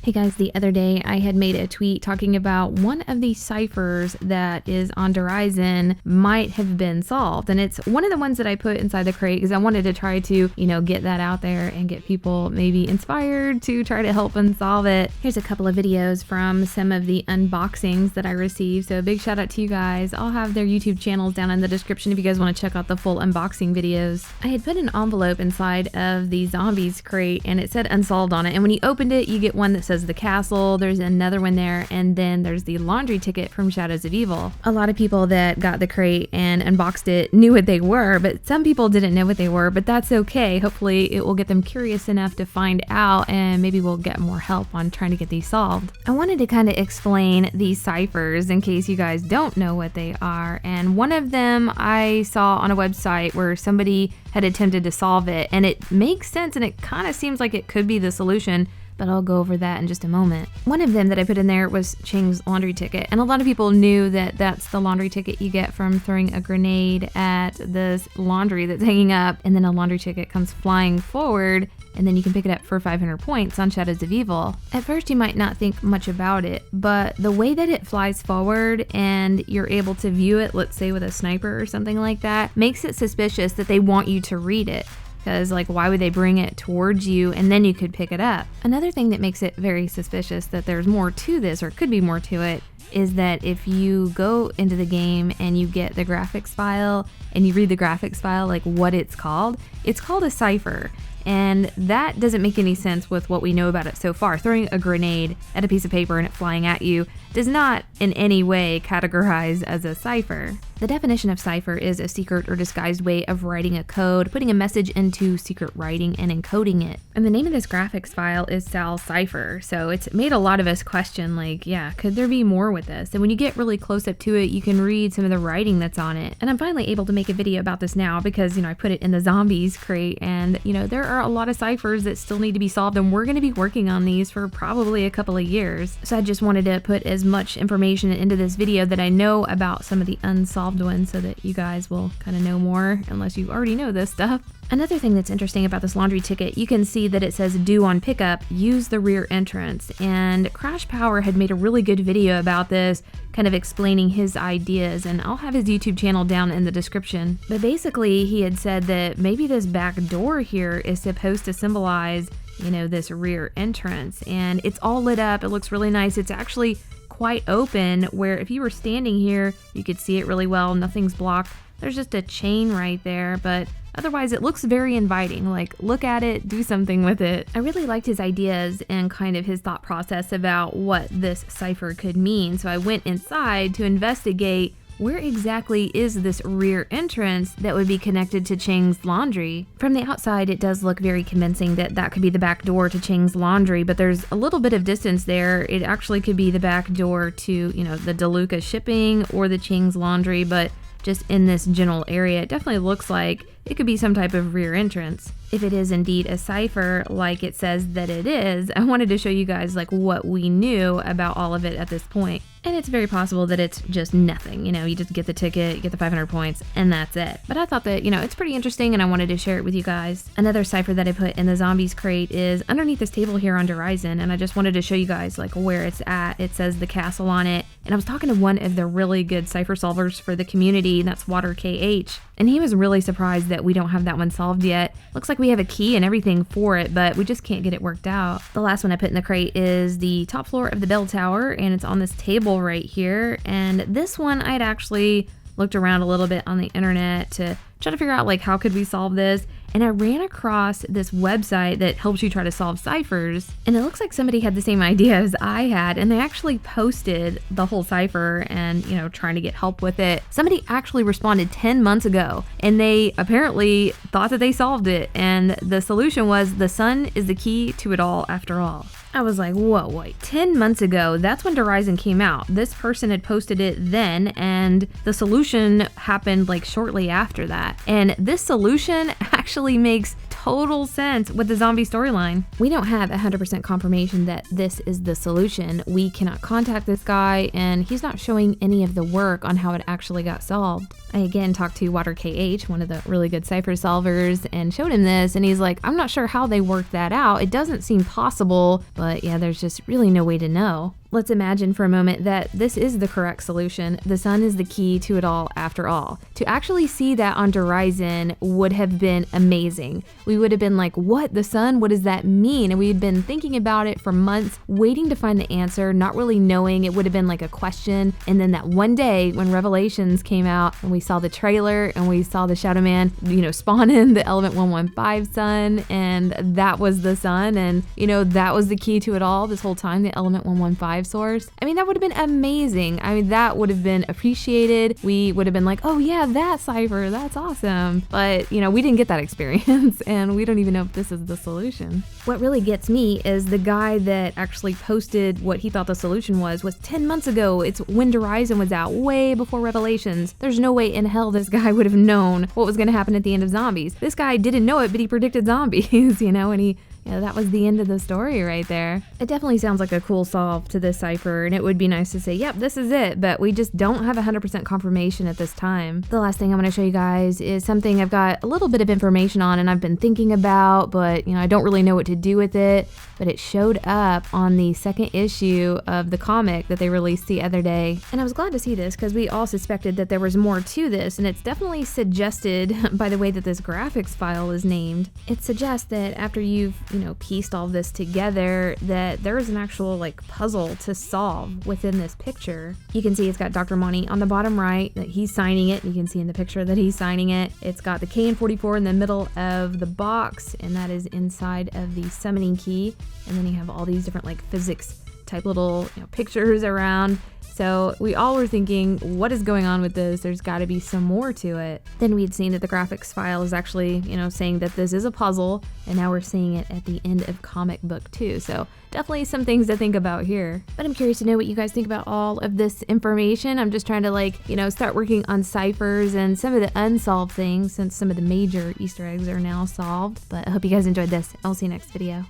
Hey guys, the other day I had made a tweet talking about one of the ciphers that is on Der Eisen might have been solved. And it's one of the ones that I put inside the crate because I wanted to try to, get that out there and get people maybe inspired to try to help unsolve it. Here's a couple of videos from some of the unboxings that I received. So a big shout out to you guys. I'll have their YouTube channels down in the description if you guys want to check out the full unboxing videos. I had put an envelope inside of the zombies crate and it said unsolved on it. And when you opened it, you get one that says the castle, there's another one there, and then there's the laundry ticket from Shadows of Evil. A lot of people that got the crate and unboxed it knew what they were, but some people didn't know what they were, but that's okay. Hopefully it will get them curious enough to find out, and maybe we'll get more help on trying to get these solved. I wanted to kind of explain these ciphers in case you guys don't know what they are, and one of them I saw on a website where somebody had attempted to solve it, and it makes sense and it kind of seems like it could be the solution, but I'll go over that in just a moment. One of them that I put in there was Ching's laundry ticket, and a lot of people knew that that's the laundry ticket you get from throwing a grenade at this laundry that's hanging up, and then a laundry ticket comes flying forward, and then you can pick it up for 500 points on Shadows of Evil. At first you might not think much about it, but the way that it flies forward and you're able to view it, let's say with a sniper or something like that, makes it suspicious that they want you to read it. Because why would they bring it towards you and then you could pick it up? Another thing that makes it very suspicious that there's more to this, or could be more to it, is that if you go into the game and you get the graphics file and you read the graphics file, what it's called a cipher. And that doesn't make any sense with what we know about it so far. Throwing a grenade at a piece of paper and it flying at you does not in any way categorize as a cipher. The definition of cipher is a secret or disguised way of writing a code, putting a message into secret writing and encoding it. And the name of this graphics file is Sal Cipher, so it's made a lot of us question, could there be more with this? And when you get really close up to it, you can read some of the writing that's on it. And I'm finally able to make a video about this now because, I put it in the zombies crate, and, there are a lot of ciphers that still need to be solved, and we're going to be working on these for probably a couple of years. So I just wanted to put as much information into this video that I know about some of the unsolved ones so that you guys will kind of know more, unless you already know this stuff. Another thing that's interesting about this laundry ticket, you can see that it says due on pickup, use the rear entrance. And Crash Power had made a really good video about this, kind of explaining his ideas, and I'll have his YouTube channel down in the description. But basically he had said that maybe this back door here is supposed to symbolize, this rear entrance, and it's all lit up. It looks really nice. It's actually quite open, where if you were standing here, you could see it really well. Nothing's blocked. There's just a chain right there, but otherwise it looks very inviting. Look at it, do something with it. I really liked his ideas and kind of his thought process about what this cipher could mean. So I went inside to investigate where exactly is this rear entrance that would be connected to Ching's laundry. From the outside, it does look very convincing that that could be the back door to Ching's laundry, but there's a little bit of distance there. It actually could be the back door to, the Deluca shipping or the Ching's laundry, but just in this general area, it definitely looks like it could be some type of rear entrance. If it is indeed a cipher like it says that it is, I wanted to show you guys what we knew about all of it at this point. And it's very possible that it's just nothing. You just get the ticket, you get the 500 points, and that's it. But I thought that, it's pretty interesting and I wanted to share it with you guys. Another cipher that I put in the zombies crate is underneath this table here on Der Eisen, and I just wanted to show you guys where it's at. It says the castle on it. And I was talking to one of the really good cipher solvers for the community, and that's Water KH. And he was really surprised that we don't have that one solved yet. Looks like we have a key and everything for it, but we just can't get it worked out. The last one I put in the crate is the top floor of the Bell Tower, and it's on this table right here. And this one I'd actually looked around a little bit on the internet to try to figure out how could we solve this, and I ran across this website that helps you try to solve ciphers, and it looks like somebody had the same idea as I had, and they actually posted the whole cipher and trying to get help with it. Somebody actually responded 10 months ago, and they apparently thought that they solved it, and the solution was the sun is the key to it all after all. I was like, whoa, wait, 10 months ago, that's when Der Eisen came out. This person had posted it then, and the solution happened shortly after that. And this solution actually makes total sense with the zombie storyline. We don't have 100% confirmation that this is the solution. We cannot contact this guy, and he's not showing any of the work on how it actually got solved. I again talked to Water KH, one of the really good cipher solvers, and showed him this, and he's like, I'm not sure how they worked that out. It doesn't seem possible, but yeah, there's just really no way to know. Let's imagine for a moment that this is the correct solution. The sun is the key to it all after all. To actually see that on Horizon would have been amazing. We would have been like, what, the sun? What does that mean? And we had been thinking about it for months, waiting to find the answer, not really knowing. It would have been like a question. And then that one day when Revelations came out and we saw the trailer and we saw the Shadow Man, spawn in the Element 115 sun, and that was the sun. And, that was the key to it all this whole time, the Element 115 source. I mean, that would have been amazing. I mean, that would have been appreciated. We would have been like, oh yeah, that cipher, that's awesome. But, we didn't get that experience, and we don't even know if this is the solution. What really gets me is the guy that actually posted what he thought the solution was 10 months ago. It's when Horizon was out, way before Revelations. There's no way in hell this guy would have known what was going to happen at the end of Zombies. This guy didn't know it, but he predicted zombies, and he that was the end of the story right there. It definitely sounds like a cool solve to this cipher, and it would be nice to say, yep, this is it, but we just don't have 100% confirmation at this time. The last thing I'm going to show you guys is something I've got a little bit of information on and I've been thinking about, but I don't really know what to do with it. But it showed up on the second issue of the comic that they released the other day. And I was glad to see this because we all suspected that there was more to this, and it's definitely suggested by the way that this graphics file is named. It suggests that after you've, pieced all this together, that there is an actual puzzle to solve within this picture. You can see it's got Dr. Monty on the bottom right, that he's signing it. You can see in the picture that he's signing it. It's got the KN44 in the middle of the box, and that is inside of the summoning key. And then you have all these different physics type little pictures around. So we all were thinking, what is going on with this? There's got to be some more to it. Then we'd seen that the graphics file is actually, saying that this is a puzzle, and now we're seeing it at the end of comic book 2. So definitely some things to think about here. But I'm curious to know what you guys think about all of this information. I'm just trying to start working on ciphers and some of the unsolved things, since some of the major Easter eggs are now solved. But I hope you guys enjoyed this. I'll see you next video.